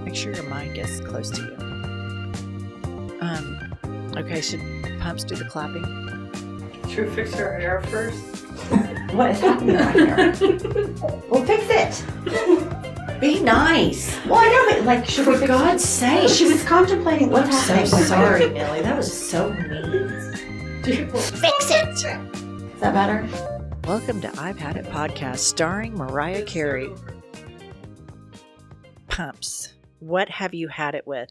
Make sure your mic is close to you. Okay, should Pumps do the clapping? Should we fix her hair first? What is happening right here? Well, fix it. Be nice. Well, I know, but like, should we For God's sake. She was contemplating what's happening. So sorry, Millie. That was so mean. Fix it. Is that better? Welcome to I've Had It podcast, starring Mariah Carey. Pumps, what have you had it with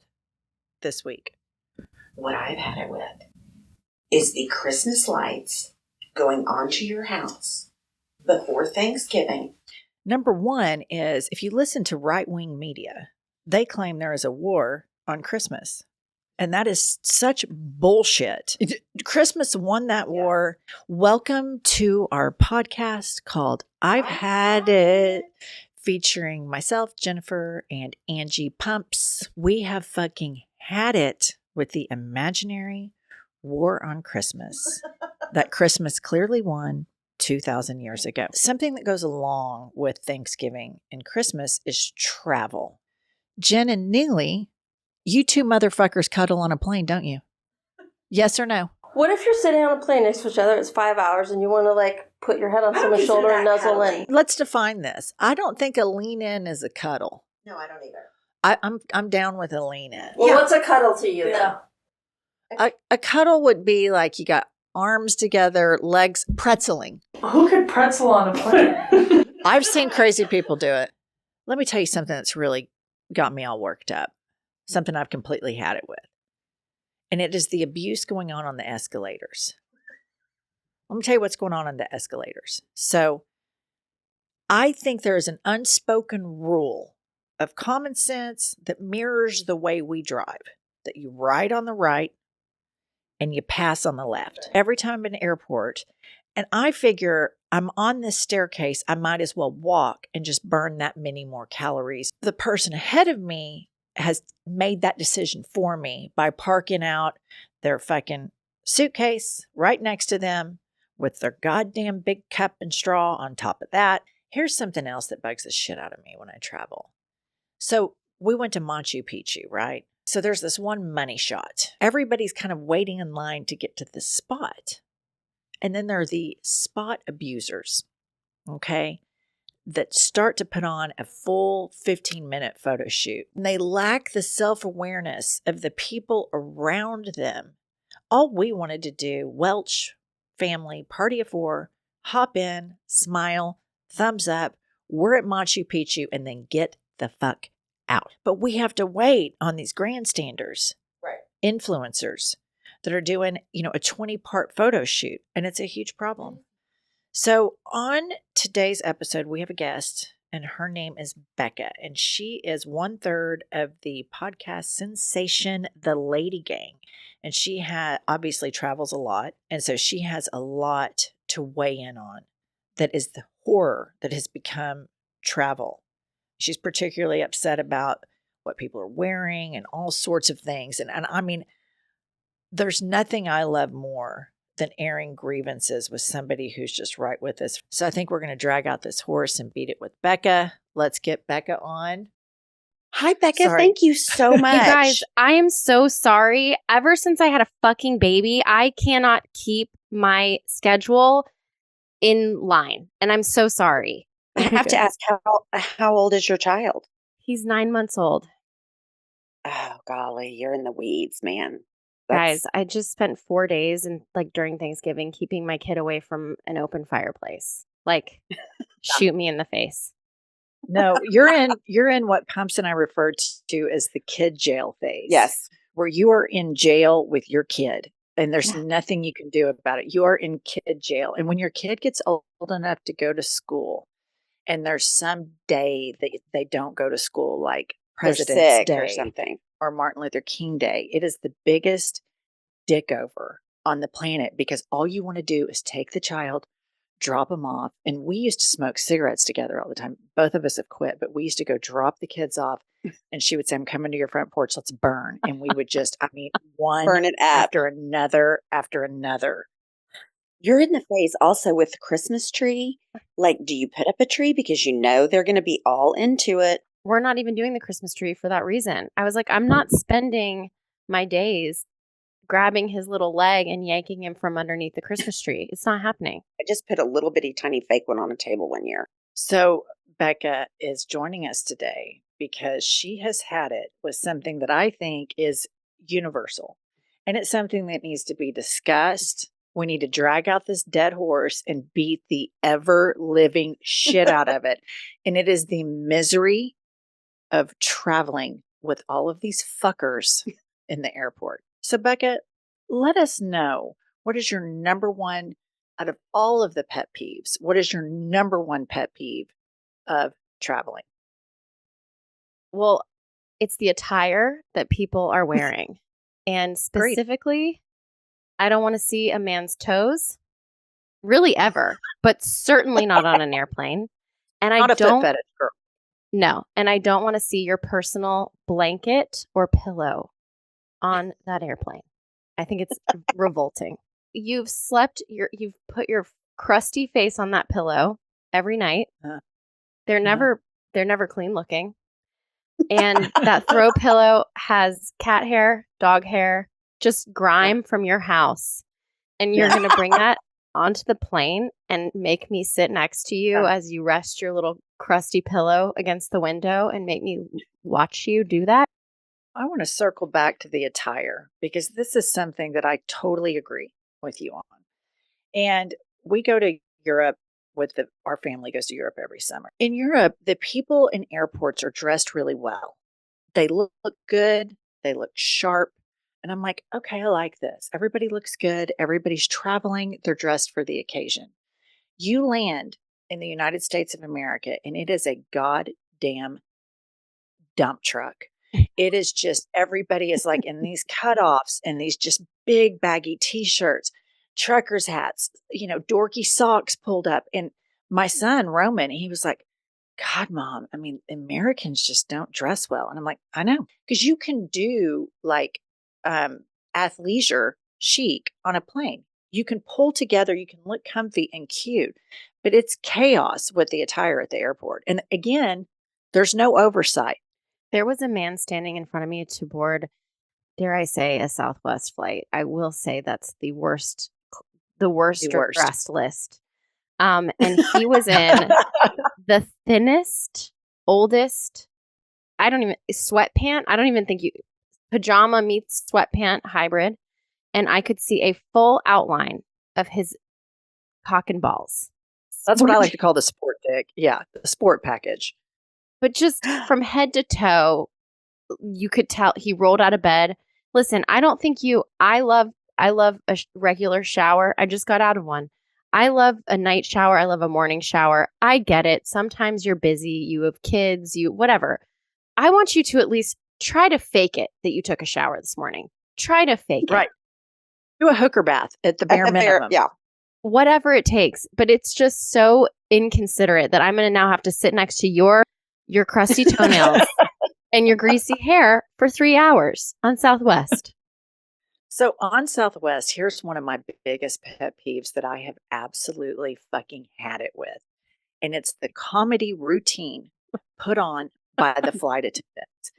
this week? What I've had it with is the Christmas lights going onto your house before Thanksgiving. Number one is, if you listen to right-wing media, they claim there is a war on Christmas. And that is such bullshit. Christmas won that war. Welcome to our podcast called I've Had It, featuring myself, Jennifer, and Angie Pumps. We have fucking had it with the imaginary war on Christmas that Christmas clearly won 2,000 years ago. Something that goes along with Thanksgiving and Christmas is travel. Jen and Neely, you two motherfuckers cuddle on a plane, don't you? Yes or no? What if you're sitting on a plane next to each other, it's 5 hours, and you want to, like, put your head on someone's shoulder and nuzzle in? Let's define this. I don't think a lean in is a cuddle. No, I don't either. I'm down with a lean in. Well, what's a cuddle to you, then? A cuddle would be like you got arms together, legs pretzeling. Who could pretzel on a plane? I've seen crazy people do it. Let me tell you something that's really got me all worked up. Something I've completely had it with. And it is the abuse going on the escalators. Let me tell you what's going on the escalators. So I think there is an unspoken rule of common sense that mirrors the way we drive, that you ride on the right and you pass on the left. Every time I'm in an airport, and I figure I'm on this staircase, I might as well walk and just burn that many more calories. The person ahead of me has made that decision for me by parking out their fucking suitcase right next to them with their goddamn big cup and straw on top of that. Here's something else that bugs the shit out of me when I travel. So we went to Machu Picchu, right? So there's this one money shot. Everybody's kind of waiting in line to get to this spot. And then there are the spot abusers, okay, that start to put on a full 15-minute photo shoot. And they lack the self-awareness of the people around them. All we wanted to do, Welch family, party of four, hop in, smile, thumbs up, we're at Machu Picchu, and then get the fuck out. But we have to wait on these grandstanders, Right. influencers that are doing, a 20-part photo shoot, and it's a huge problem. So on today's episode, we have a guest, and her name is Becca, and she is 1/3 of the podcast sensation, The Lady Gang. And she obviously travels a lot, and so she has a lot to weigh in on. That is the horror that has become travel. She's particularly upset about what people are wearing and all sorts of things. And I mean, there's nothing I love more than airing grievances with somebody who's just right with us. So I think we're going to drag out this horse and beat it with Becca. Let's get Becca on. Hi, Becca. Sorry. Thank you so much. You guys, I am so sorry. Ever since I had a fucking baby, I cannot keep my schedule in line. And I'm so sorry. I have to ask, how old is your child? He's 9 months old. Oh, golly, you're in the weeds, man. Guys, I just spent 4 days during Thanksgiving keeping my kid away from an open fireplace. Shoot me in the face. No, you're in what Pumps and I referred to as the kid jail phase. Yes. Where you are in jail with your kid and there's nothing you can do about it. You are in kid jail. And when your kid gets old enough to go to school and there's some day that they don't go to school, like President's Day or something, or Martin Luther King Day, it is the biggest dick over on the planet because all you want to do is take the child, drop them off. And we used to smoke cigarettes together all the time. Both of us have quit, but we used to go drop the kids off and she would say, I'm coming to your front porch. Let's burn. And we would just, one burn it after another, after another. You're in the phase also with the Christmas tree. Do you put up a tree because you know they're going to be all into it? we're not even doing the Christmas tree for that reason. I was like, I'm not spending my days grabbing his little leg and yanking him from underneath the Christmas tree. It's not happening. I just put a little bitty tiny fake one on a table one year. So Becca is joining us today because she has had it with something that I think is universal. And it's something that needs to be discussed. We need to drag out this dead horse and beat the ever living shit out of it. And it is the misery of traveling with all of these fuckers in the airport. So Becca, let us know, what is your number one out of all of the pet peeves? What is your number one pet peeve of traveling? Well, it's the attire that people are wearing. And specifically, I don't want to see a man's toes, really ever, but certainly not on an airplane. And Not I a foot don't fetish girl. No, and I don't want to see your personal blanket or pillow on that airplane. I think it's revolting. You've put your crusty face on that pillow every night. They're never clean looking. And that throw pillow has cat hair, dog hair, just grime from your house. And you're going to bring that onto the plane and make me sit next to you as you rest your little crusty pillow against the window and make me watch you do that? I want to circle back to the attire because this is something that I totally agree with you on. And we go to Europe our family goes to Europe every summer. In Europe, the people in airports are dressed really well. They look good. They look sharp. And I'm like, okay, I like this. Everybody looks good. Everybody's traveling. They're dressed for the occasion. You land in the United States of America and it is a goddamn dump truck. It is just, everybody is like in these cutoffs and these just big baggy t-shirts, truckers hats, dorky socks pulled up. And my son, Roman, he was like, God, Mom, I mean, Americans just don't dress well. And I'm like, I know, because you can do like athleisure chic on a plane. You can pull together, you can look comfy and cute, but it's chaos with the attire at the airport. And again, there's no oversight. There was a man standing in front of me to board, dare I say, a Southwest flight. I will say that's the worst dressed list. And he was in the thinnest, oldest, sweatpant. I don't even think pajama meets sweatpant hybrid. And I could see a full outline of his cock and balls. That's what I like to call the sport dick. Yeah, the sport package. But just from head to toe, you could tell he rolled out of bed. Listen, I don't think I love a regular shower. I just got out of one. I love a night shower. I love a morning shower. I get it. Sometimes you're busy. You have kids, whatever. I want you to at least try to fake it that you took a shower this morning. Try to fake it. Right. Do a hooker bath at the bare minimum. Yeah. Whatever it takes. But it's just so inconsiderate that I'm going to now have to sit next to your crusty toenails and your greasy hair for 3 hours on Southwest. So on Southwest, here's one of my biggest pet peeves that I have absolutely fucking had it with. And it's the comedy routine put on by the flight attendants.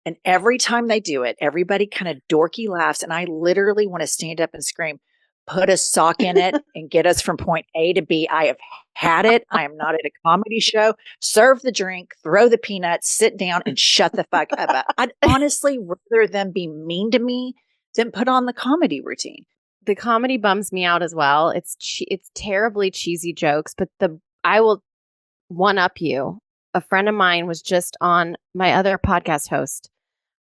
And every time they do it, everybody kind of dorky laughs. And I literally want to stand up and scream, put a sock in it and get us from point A to B. I have had it. I am not at a comedy show. Serve the drink, throw the peanuts, sit down and shut the fuck up. I'd honestly rather them be mean to me than put on the comedy routine. The comedy bums me out as well. It's terribly cheesy jokes, but I will one up you. A friend of mine was just on, my other podcast host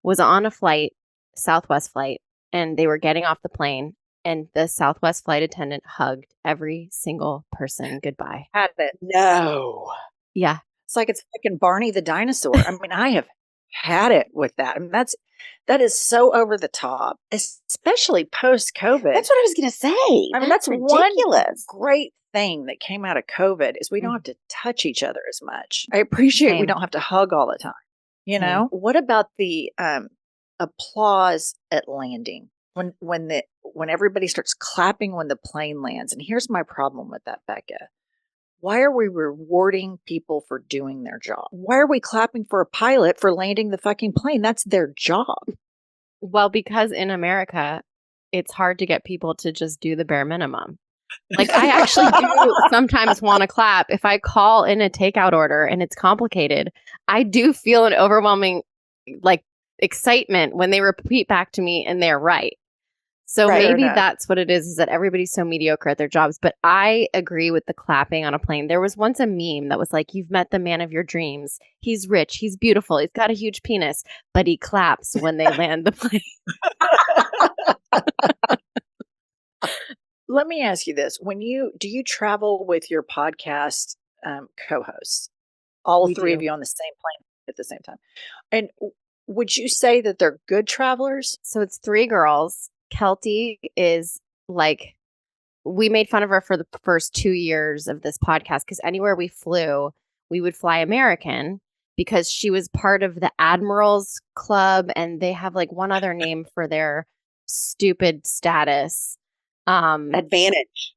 was on a flight, Southwest flight, and they were getting off the plane. And the Southwest flight attendant hugged every single person goodbye. Had it. No. Yeah. It's like it's fucking Barney the dinosaur. I mean, I have had it with that. I mean, that is so over the top, especially post-COVID. That's what I was going to say. I mean, that's ridiculous. One great thing that came out of COVID is we don't have to touch each other as much. I appreciate we don't have to hug all the time. What about the applause at landing? When everybody starts clapping when the plane lands. And here's my problem with that, Becca. Why are we rewarding people for doing their job? Why are we clapping for a pilot for landing the fucking plane? That's their job. Well, because in America, it's hard to get people to just do the bare minimum. Like, I actually do sometimes want to clap. If I call in a takeout order and it's complicated, I do feel an overwhelming, like, excitement when they repeat back to me and they're right. So Right. maybe Fair enough. that's what it is that everybody's so mediocre at their jobs. But I agree with the clapping on a plane. There was once a meme that was like, you've met the man of your dreams. He's rich. He's beautiful. He's got a huge penis, but he claps when they land the plane. Let me ask you this. Do you travel with your podcast co-hosts? All We three of do. you on the same plane at the same time. And would you say that they're good travelers? So it's 3 girls. Kelty is like, we made fun of her for the first 2 years of this podcast because anywhere we flew, we would fly American because she was part of the Admirals Club and they have like one other name for their stupid status. Advantage.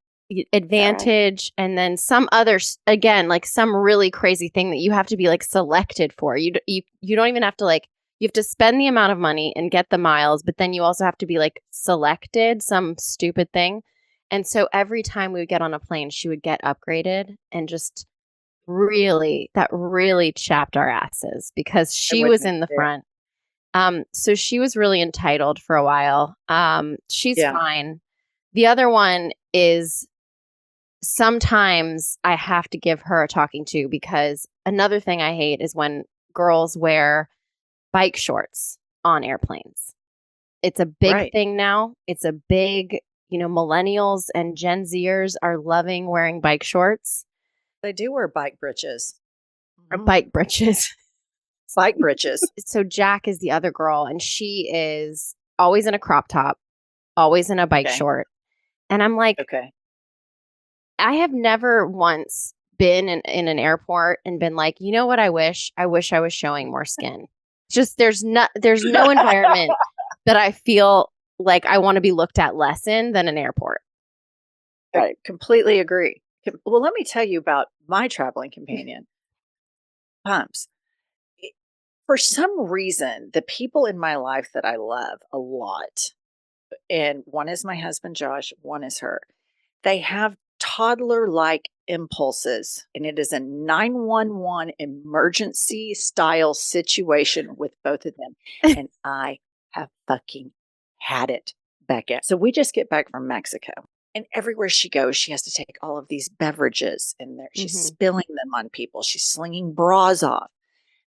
Advantage, and then some other, again, like some really crazy thing that you have to be like selected for. You don't even have to like, you have to spend the amount of money and get the miles, but then you also have to be like selected, some stupid thing. And so every time we would get on a plane, she would get upgraded and just really chapped our asses because she was in the front. So she was really entitled for a while. She's Yeah. fine. The other one is sometimes I have to give her a talking to because another thing I hate is when girls wear bike shorts on airplanes. It's a big Right. thing now. It's a big, millennials and Gen Zers are loving wearing bike shorts They do wear bike breeches. or bike breeches. Bike breeches. So Jack is the other girl and she is always in a crop top, always in a bike Okay. short. And I'm like, Okay. I have never once been in an airport and been like, you know what I wish? I wish I was showing more skin. Just there's no environment that I feel like I want to be looked at less in than an airport. I completely agree. Well, let me tell you about my traveling companion, Pumps. For some reason, the people in my life that I love a lot, and one is my husband, Josh, one is her, they have toddler-like impulses, and it is a 911 emergency style situation with both of them. And I have fucking had it, Becca. So we just get back from Mexico. And everywhere she goes, she has to take all of these beverages and she's spilling them on people. She's slinging bras off.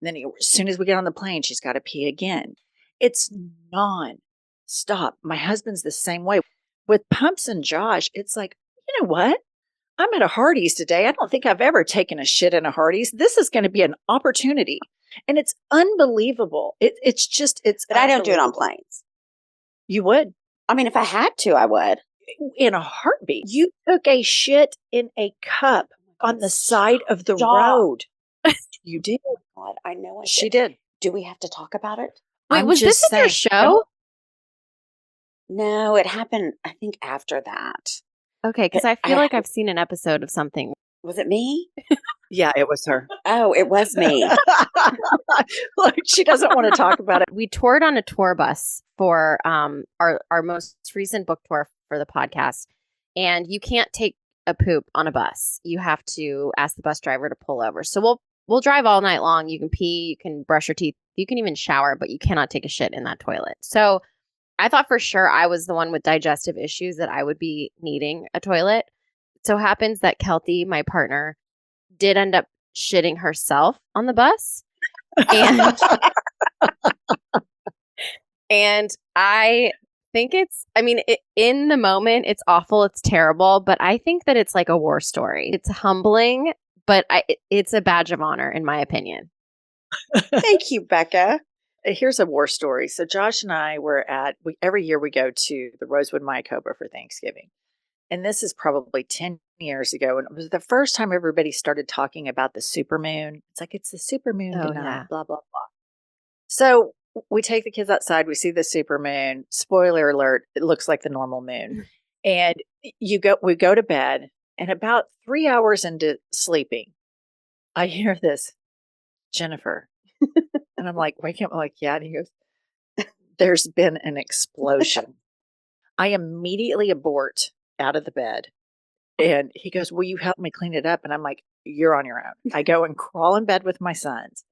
And then as soon as we get on the plane, she's got to pee again. It's non-stop. My husband's the same way. With Pumps and Josh, it's like, you know what? I'm at a Hardee's today. I don't think I've ever taken a shit in a Hardee's. This is going to be an opportunity. And it's unbelievable. It's But I don't do it on unbelievable. planes. You would. I mean, if I had to, I would. In a heartbeat. You took a shit in a cup on the side of the Stop. road. You did. God, I know I She did. did. Do we have to talk about it? Wait, I'm was this just in your saying, show? No, it happened, I think, after that. Okay, because I feel like I've seen an episode of something. Was it me? Yeah, it was her. Oh, it was me. Like, she doesn't want to talk about it. We toured on a tour bus for our most recent book tour for the podcast, and you can't take a poop on a bus. You have to ask the bus driver to pull over. So we'll drive all night long. You can pee, you can brush your teeth, you can even shower, but you cannot take a shit in that toilet. So I thought for sure I was the one with digestive issues that I would be needing a toilet. It so happens that Kelty, my partner, did end up shitting herself on the bus. And and I think in the moment, it's awful, it's terrible, but I think that it's like a war story. It's humbling, but it's a badge of honor, in my opinion. Thank you, Becca. Here's a war story. So Josh and I were every year we go to the Rosewood Mayakoba for Thanksgiving. And this is probably 10 years ago. And it was the first time everybody started talking about the supermoon. It's like, it's the supermoon Oh, tonight, yeah. blah, blah, blah. So we take the kids outside. We see the supermoon. Spoiler alert, it looks like the normal moon. And we go to bed. And about 3 hours into sleeping, I hear this, Jennifer. And I'm like, waking up, I'm like, yeah. And he goes, there's been an explosion. I immediately abort out of the bed. And he goes, will you help me clean it up? And I'm like, you're on your own. I go and crawl in bed with my sons.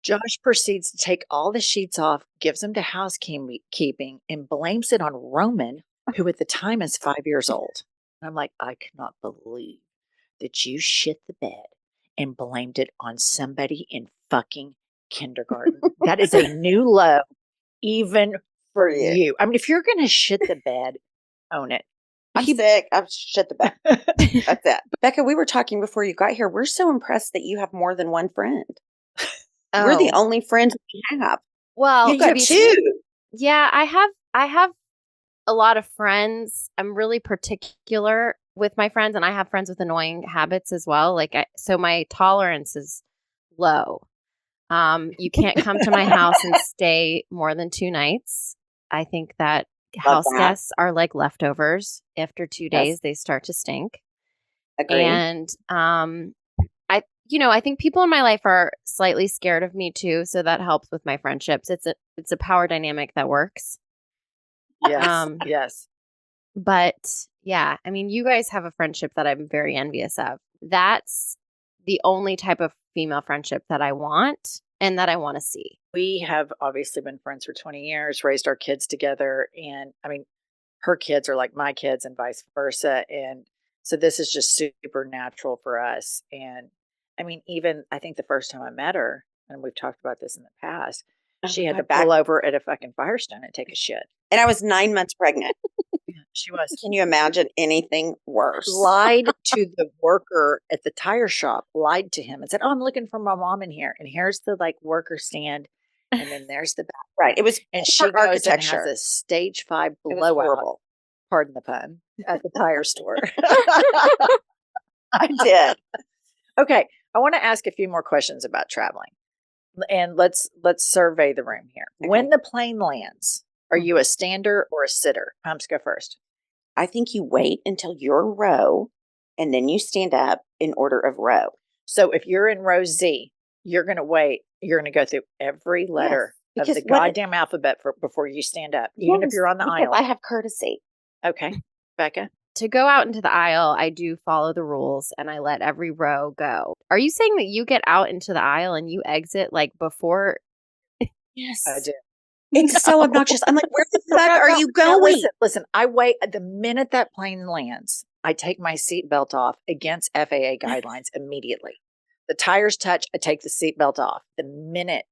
Josh proceeds to take all the sheets off, gives them to housekeeping, and blames it on Roman, who at the time is 5 years old. And I'm like, I cannot believe that you shit the bed and blamed it on somebody in fucking kindergarten. That is a new low, even for you. I mean, if you're going to shit the bed, own it. I'm sick. I've shit the bed. That's it. Becca, we were talking before you got here. We're so impressed that you have more than one friend. We're the only friends we have. Well, You got two. Yeah, I have a lot of friends. I'm really particular with my friends, and I have friends with annoying habits as well. So my tolerance is low. You can't come to my house and stay more than 2 nights. I think that house guests are like leftovers. After 2 days, they start to stink. Agreed. And I think people in my life are slightly scared of me too, so that helps with my friendships. It's a power dynamic that works. Yes. Yes. But yeah, I mean, you guys have a friendship that I'm very envious of. That's the only type of female friendship that I want and that I want to see. We have obviously been friends for 20 years, raised our kids together. And I mean, her kids are like my kids and vice versa. And so this is just super natural for us. And I mean, even I think the first time I met her, and we've talked about this in the past, she had to pull over at a fucking Firestone and take a shit. And I was 9 months pregnant. She was. Can you imagine anything worse? Lied to the worker at the tire shop, lied to him and said, oh, I'm looking for my mom in here. And here's the worker stand. And then there's the back. Right. It was and she goes and has a stage 5 blowout. Pardon the pun, at the tire store. I did. Okay. I want to ask a few more questions about traveling. And let's survey the room here. Okay. When the plane lands, are you a stander or a sitter? Pumps, go first. I think you wait until your row and then you stand up in order of row. So if you're in row Z, you're going to wait. You're going to go through every letter of the goddamn alphabet before you stand up, even if you're on the aisle. I have courtesy. Okay. Becca? To go out into the aisle, I do follow the rules and I let every row go. Are you saying that you get out into the aisle and you exit before? Yes. I do. It's so obnoxious. I'm like, where the fuck are you going? Listen, I wait. The minute that plane lands, I take my seatbelt off against FAA guidelines immediately. The tires touch, I take the seatbelt off. The minute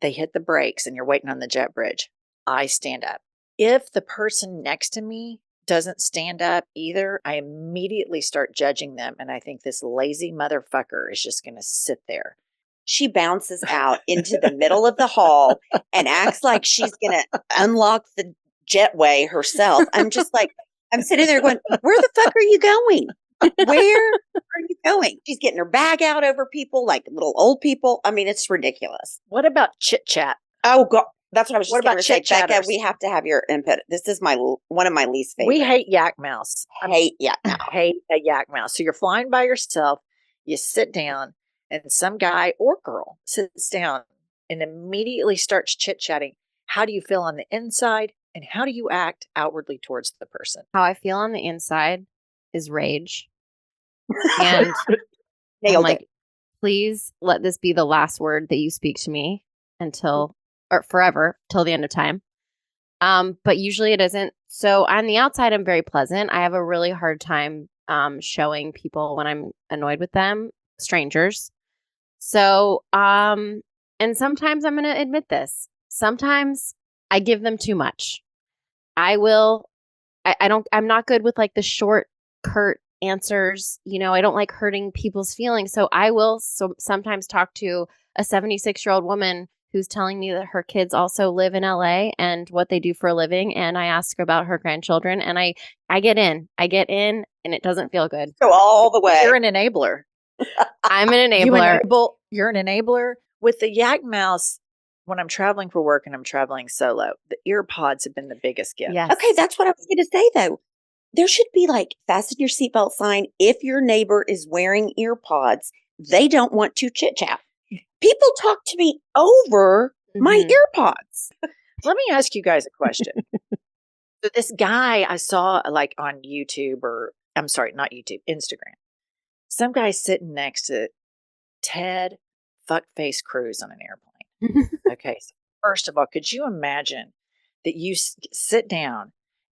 they hit the brakes and you're waiting on the jet bridge, I stand up. If the person next to me doesn't stand up either, I immediately start judging them. And I think this lazy motherfucker is just going to sit there. She bounces out into the middle of the hall and acts like she's going to unlock the jetway herself. I'm just like, I'm sitting there going, where the fuck are you going? Where are you going? She's getting her bag out over people like little old people. I mean, it's ridiculous. What about chit chat? Oh, God. That's what I was just going to say. Becca, we have to have your input. This is one of my least favorite. We hate yak mouse. Hate yak mouse. Hate a yak mouse. So you're flying by yourself. You sit down and some guy or girl sits down and immediately starts chit-chatting. How do you feel on the inside and how do you act outwardly towards the person? How I feel on the inside is rage. And I'm like, please let this be the last word that you speak to me or forever, till the end of time. But usually it isn't. So on the outside, I'm very pleasant. I have a really hard time showing people when I'm annoyed with them, strangers. So, and sometimes I'm going to admit this. Sometimes I give them too much. I'm not good with the short, curt answers. I don't like hurting people's feelings. So I will sometimes talk to a 76-year-old woman who's telling me that her kids also live in LA and what they do for a living. And I ask her about her grandchildren and I get in and it doesn't feel good. Go all the way. You're an enabler. I'm an enabler. You're an enabler. With the yak mouse, when I'm traveling for work and I'm traveling solo, the ear pods have been the biggest gift. Yes. Okay, that's what I was going to say though. there should be like fasten your seatbelt sign. If your neighbor is wearing ear pods, they don't want to chit chat. People talk to me over my Mhm. ear pods. Let me ask you guys a question. So this guy I saw like on YouTube, or I'm sorry, not YouTube, Instagram. Some guy sitting next to Ted Fuckface Cruz on an airplane. Okay. So first of all, could you imagine that you sit down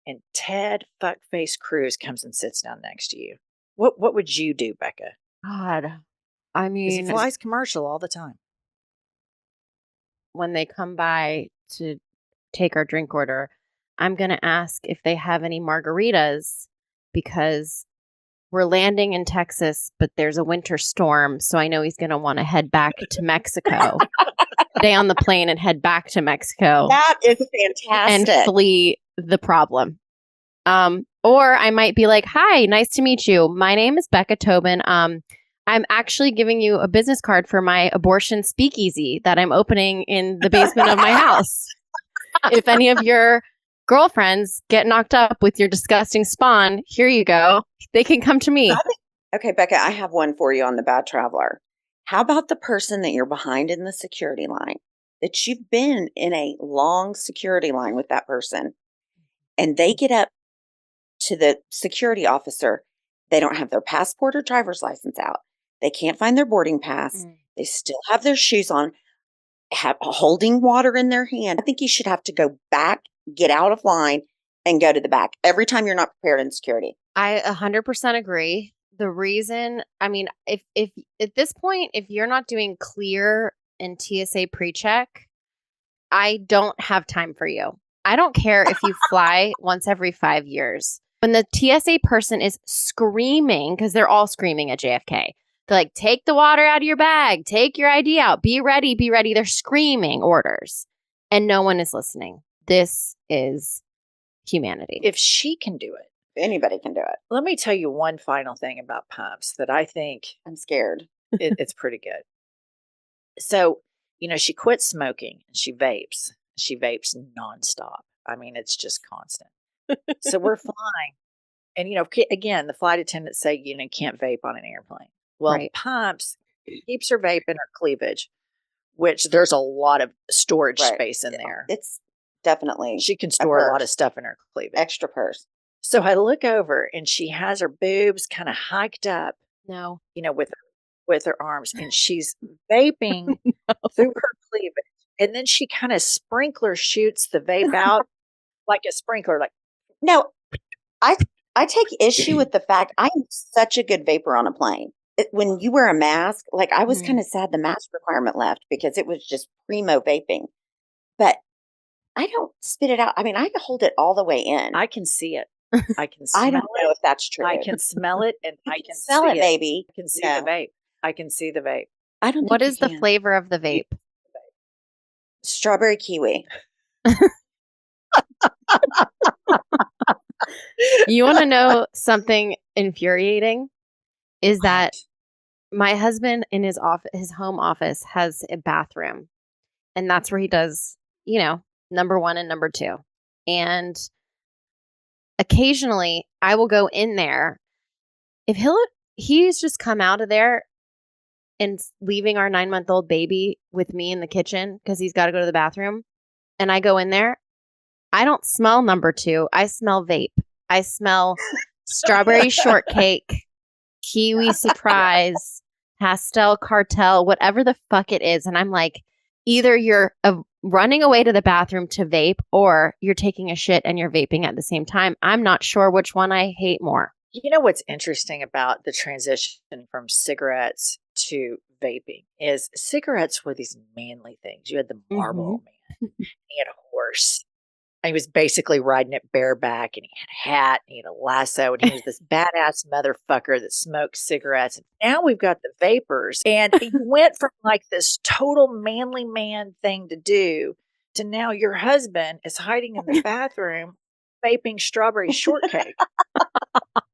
and Ted Fuckface Cruz comes and sits down next to you? What would you do, Becca? God, I Because he mean, flies commercial all the time. when they come by to take our drink order, I'm going to ask if they have any margaritas because we're landing in Texas, but there's a winter storm. So I know he's going to want to head back to Mexico, stay on the plane and head back to Mexico That is and fantastic. flee the problem. Or I might be like, hi, nice to meet you. My name is Becca Tobin. I'm actually giving you a business card for my abortion speakeasy that I'm opening in the basement of my house. If any of your girlfriends get knocked up with your disgusting spawn, here you go. They can come to me. Okay, Becca, I have one for you on the bad traveler. How about the person that you're behind in the security line, that you've been in a long security line with that person, and they get up to the security officer. They don't have their passport or driver's license out. They can't find their boarding pass. They still have their shoes on, holding water in their hand. I think you should have to go back, get out of line, and go to the back every time you're not prepared in security. I 100% agree. The reason, I mean, if at this point, if you're not doing clear and TSA pre-check, I don't have time for you. I don't care if you fly once every 5 years. When the TSA person is screaming, because they're all screaming at JFK, they're like, take the water out of your bag, take your ID out, be ready, be ready. They're screaming orders and no one is listening. This is humanity. If she can do it, Anybody can do it. let me tell you one final thing about pumps that I think I'm scared. it's pretty good. So, she quit smoking and she vapes. She vapes nonstop. I mean, it's just constant. So we're flying. And, again, the flight attendants say, can't vape on an airplane. Well, Right. pumps keeps her vape in her cleavage, which there's a lot of storage Right. space in there. It's definitely She can store a lot of purse. stuff in her cleavage. Extra purse. So I look over and she has her boobs kind of hiked up, No. with her arms, and she's vaping through her cleavage. And then she kind of sprinkler shoots the vape out like a sprinkler, like, No, I take issue with the fact I'm such a good vapor on a plane. When you wear a mask, like I was kind of sad the mask requirement left because it was just primo vaping. But I don't spit it out. I mean, I can hold it all the way in. I can see it. I can smell I don't know if that's true. I can smell it, and I You can smell see it, baby. I can see No. the vape. I can see the vape. I don't. What think is you the can. flavor of the vape? Strawberry kiwi. You want to know something infuriating? Is that my husband in his home office has a bathroom, and that's where he does, number 1 and number 2. And occasionally I will go in there. If he's just come out of there and leaving our 9-month-old baby with me in the kitchen because he's got to go to the bathroom, and I go in there, I don't smell number 2. I smell vape. I smell strawberry shortcake, kiwi surprise, pastel cartel, whatever the fuck it is. And I'm like, either you're running away to the bathroom to vape or you're taking a shit and you're vaping at the same time. I'm not sure which one I hate more. You know what's interesting about the transition from cigarettes to vaping is cigarettes were these manly things. You had the Marlboro man. He had a horse. And he was basically riding it bareback, and he had a hat, and he had a lasso, and he was this badass motherfucker that smoked cigarettes. And now we've got the vapors, and he went from like this total manly man thing to do to now your husband is hiding in the bathroom vaping strawberry shortcake.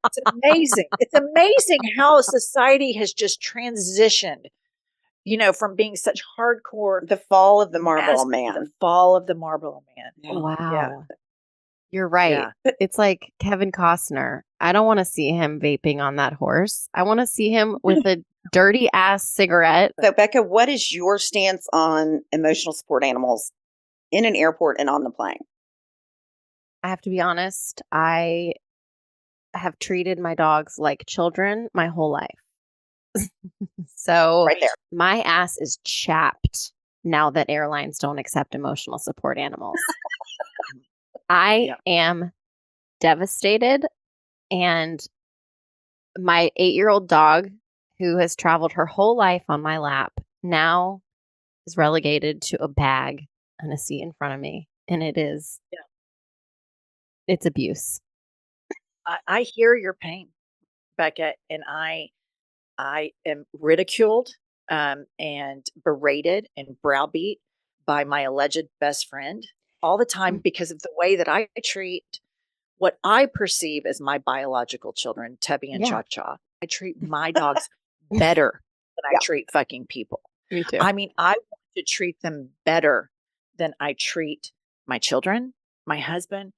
It's amazing. It's amazing how society has just transitioned, from being such hardcore. The fall of the Marlboro man. The fall of the Marlboro man. Yeah. Wow. Yeah. You're right. Yeah. It's like Kevin Costner. I don't want to see him vaping on that horse. I want to see him with a dirty ass cigarette. So, Becca, what is your stance on emotional support animals in an airport and on the plane? I have to be honest. I have treated my dogs like children my whole life. So Right there. my ass is chapped now that airlines don't accept emotional support animals. I am devastated. And my 8-year-old dog, who has traveled her whole life on my lap, now is relegated to a bag and a seat in front of me. And it is, it's abuse. I hear your pain, Becca, and I am ridiculed and berated and browbeat by my alleged best friend all the time because of the way that I treat what I perceive as my biological children, Tubby and Cha Cha. I treat my dogs better than I treat fucking people. Me too. I mean, I want to treat them better than I treat my children, my husband,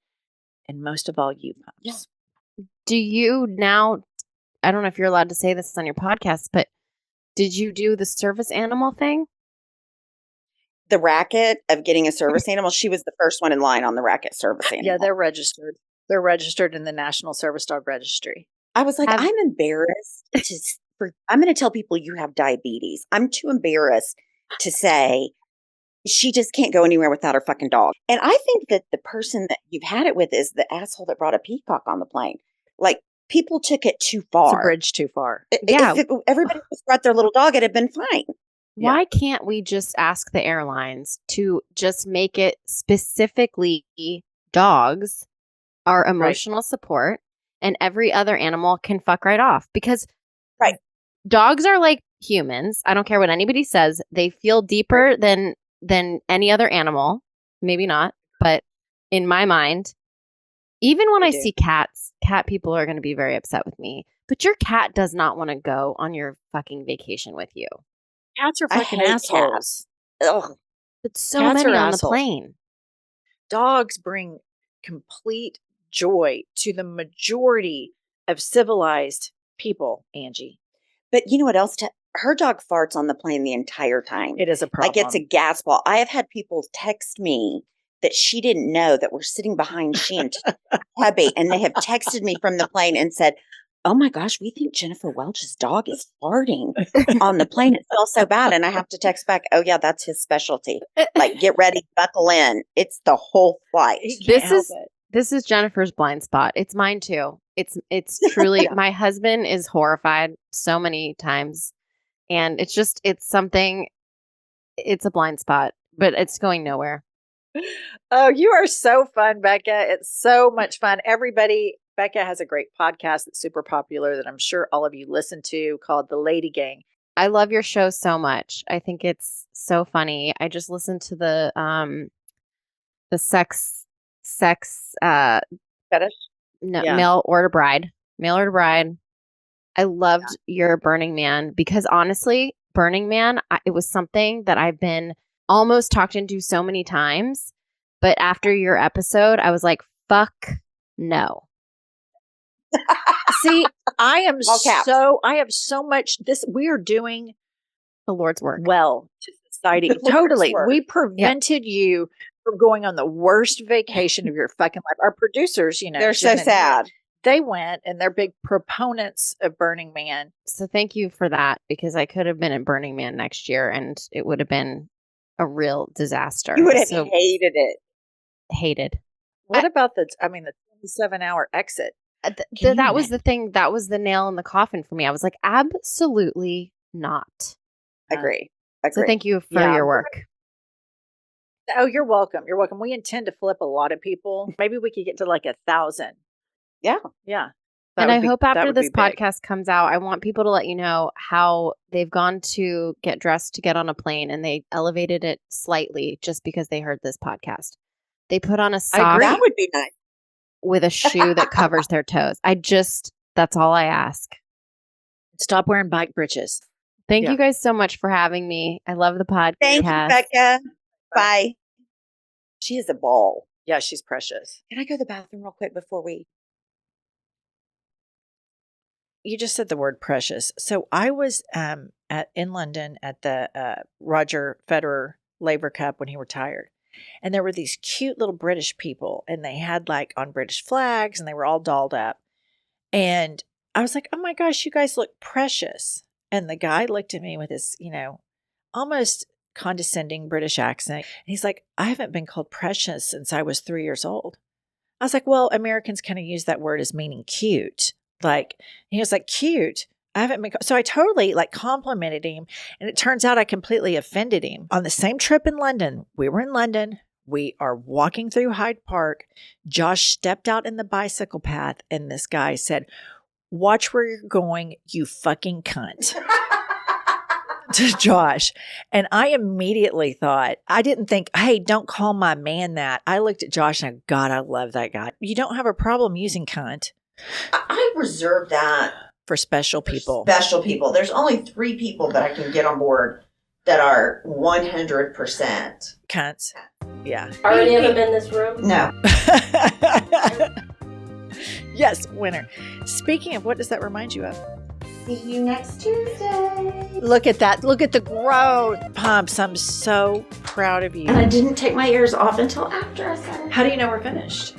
and most of all you pups. Do you now, I don't know if you're allowed to say this on your podcast, but did you do the service animal thing? The racket of getting a service animal, she was the first one in line on the racket service animal. Yeah, they're registered. They're registered in the National Service Dog Registry. I was like, I'm embarrassed I'm going to tell people you have diabetes. I'm too embarrassed to say she just can't go anywhere without her fucking dog. And I think that the person that you've had it with is the asshole that brought a peacock on the plane. Like, people took it too far. It's a bridge too far. If everybody just brought their little dog, it'd have been fine. Why can't we just ask the airlines to just make it specifically dogs are emotional support and every other animal can fuck right off? Because dogs are like humans. I don't care what anybody says. They feel deeper than any other animal. Maybe not, but in my mind, even when I see cats, cat people are going to be very upset with me. But your cat does not want to go on your fucking vacation with you. Cats are fucking assholes. Ugh. But so many on the plane. Dogs bring complete joy to the majority of civilized people, Angie. But you know what else? Her dog farts on the plane the entire time. It is a problem. Like, it's a gas ball. I have had people text me that she didn't know that we're sitting behind she and Tubby, and they have texted me from the plane and said, oh my gosh, we think Jennifer Welch's dog is farting on the plane. It smells so bad. And I have to text back, oh yeah, that's his specialty. Like, get ready, buckle in. It's the whole flight. This is Jennifer's blind spot. It's mine too. It's truly, my husband is horrified so many times. And it's something, it's a blind spot, but it's going nowhere. Oh, you are so fun, Becca. It's so much fun. Everybody, Becca has a great podcast that's super popular that I'm sure all of you listen to called The Lady Gang. I love your show so much. I think it's so funny. I just listened to the sex fetish. No, Mail Order Bride. I loved your Burning Man because honestly, Burning Man, it was something that I've been almost talked into so many times. But after your episode, I was like, fuck no. See, I have so much we are doing the Lord's work well to society. Totally. We prevented you from going on the worst vacation of your fucking life. Our producers, they're so sad. They went and they're big proponents of Burning Man. So thank you for that, because I could have been at Burning Man next year and it would have been a real disaster. You would have hated it. Hated. What about the 27-hour exit? That was the thing. That was the nail in the coffin for me. I was like, absolutely not. Agree. So thank you for your work. Oh, you're welcome. You're welcome. We intend to flip a lot of people. Maybe we could get to like 1,000. Yeah. Yeah. And I hope after this podcast comes out, I want people to let you know how they've gone to get dressed to get on a plane and they elevated it slightly just because they heard this podcast. They put on a sock. That would be nice. With a shoe that covers their toes. That's all I ask. Stop wearing bike britches. Thank you guys so much for having me. I love the podcast. Thank you, Becca. Bye. She is a ball. Yeah, she's precious. Can I go to the bathroom real quick before we? You just said the word precious. So I was in London at the Roger Federer Labour Cup when he retired. And there were these cute little British people, and they had like on British flags, and they were all dolled up. And I was like, oh my gosh, you guys look precious. And the guy looked at me with his, almost condescending British accent. And he's like, I haven't been called precious since I was 3 years old. I was like, well, Americans kind of use that word as meaning cute. Like, he was like, cute. I haven't been. So I totally like complimented him. And it turns out I completely offended him. On the same trip in London, we were in London. We are walking through Hyde Park. Josh stepped out in the bicycle path, and this guy said, watch where you're going, you fucking cunt. To Josh. And I immediately thought, I didn't think, hey, don't call my man that. I looked at Josh and I, God, I love that guy. You don't have a problem using cunt I reserve that for special people. special people. There's only 3 people that I can get on board that are 100%. Cunts. Yeah. Are any of them in this room? No. Yes, winner. Speaking of, what does that remind you of? See you next Tuesday. Look at that. Look at the growth. Pumps, I'm so proud of you. And I didn't take my ears off until after I said it. How do you know we're finished?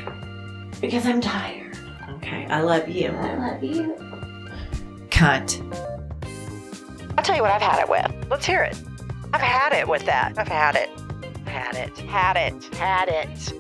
Because I'm tired. Okay, I love you. I love you. Cunt. I'll tell you what I've had it with. Let's hear it. I've had it with that. I've had it. Had it. Had it. Had it.